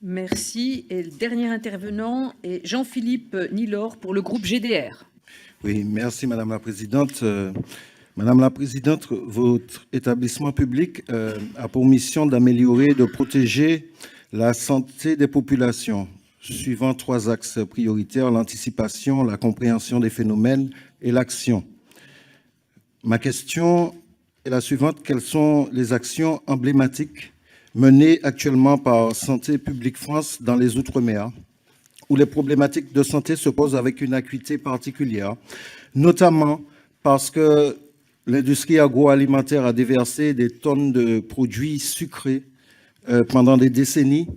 Merci. Et le dernier intervenant est Jean-Philippe Nilor pour le groupe GDR. Oui, merci Madame la Présidente. Madame la Présidente, votre établissement public a pour mission d'améliorer et de protéger la santé des populations, suivant 3 axes prioritaires: l'anticipation, la compréhension des phénomènes et l'action. Ma question est la suivante: quelles sont les actions emblématiques menées actuellement par Santé publique France dans les Outre-mer, où les problématiques de santé se posent avec une acuité particulière, notamment parce que l'industrie agroalimentaire a déversé des tonnes de produits sucrés pendant des décennies,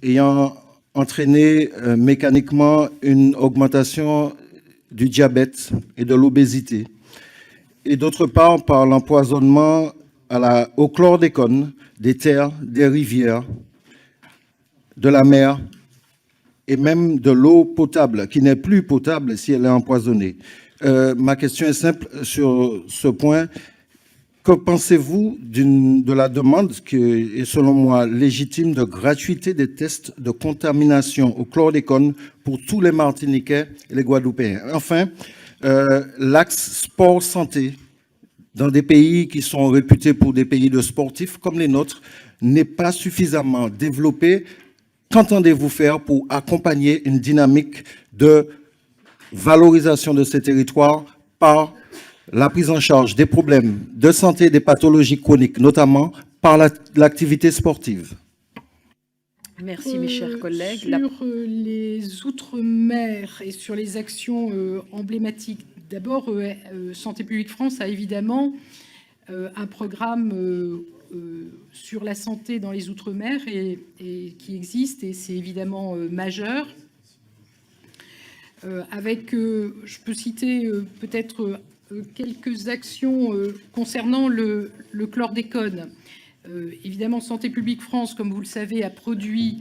ayant entraîné mécaniquement une augmentation du diabète et de l'obésité, et d'autre part par l'empoisonnement au chlordécone des terres, des rivières, de la mer et même de l'eau potable, qui n'est plus potable si elle est empoisonnée. Ma question est simple sur ce point. Que pensez-vous de la demande, qui est selon moi légitime, de gratuité des tests de contamination au chlordécone pour tous les Martiniquais et les Guadeloupéens? Enfin, l'axe sport-santé dans des pays qui sont réputés pour des pays de sportifs comme les nôtres n'est pas suffisamment développé. Qu'entendez-vous faire pour accompagner une dynamique de valorisation de ces territoires par la prise en charge des problèmes de santé et des pathologies chroniques, notamment par l'activité sportive? Merci, mes chers collègues. Sur les Outre-mer et sur les actions emblématiques, d'abord, Santé publique France a évidemment un programme sur la santé dans les Outre-mer et qui existe, et c'est évidemment majeur. Je peux citer peut-être quelques actions concernant le chlordécone. Évidemment, Santé publique France, comme vous le savez, a produit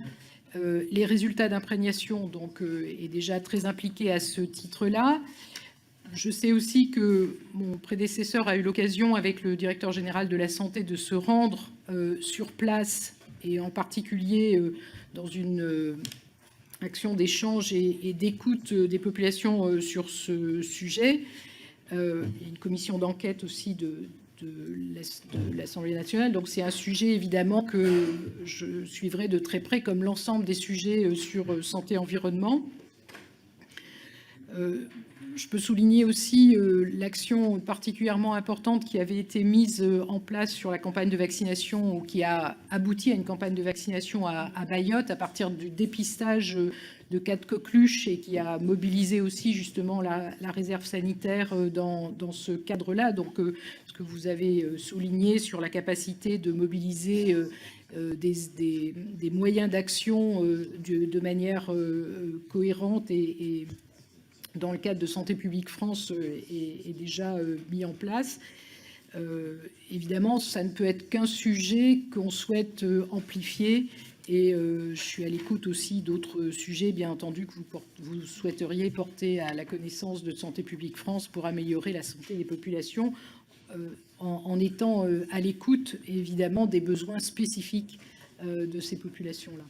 les résultats d'imprégnation, donc est déjà très impliqué à ce titre-là. Je sais aussi que mon prédécesseur a eu l'occasion, avec le directeur général de la santé, de se rendre sur place, et en particulier dans une action d'échange et d'écoute des populations sur ce sujet. Une commission d'enquête aussi de l'Assemblée nationale. Donc c'est un sujet évidemment que je suivrai de très près, comme l'ensemble des sujets sur santé-environnement. Je peux souligner aussi l'action particulièrement importante qui avait été mise en place sur la campagne de vaccination, ou qui a abouti à une campagne de vaccination à Mayotte à partir du dépistage de cas de coqueluche, et qui a mobilisé aussi justement la réserve sanitaire dans ce cadre-là. Donc ce que vous avez souligné sur la capacité de mobiliser des moyens d'action de manière cohérente et dans le cadre de Santé publique France est déjà mis en place. Évidemment, ça ne peut être qu'un sujet qu'on souhaite amplifier, et je suis à l'écoute aussi d'autres sujets, bien entendu, que vous souhaiteriez porter à la connaissance de Santé publique France pour améliorer la santé des populations, en étant à l'écoute, évidemment, des besoins spécifiques de ces populations-là.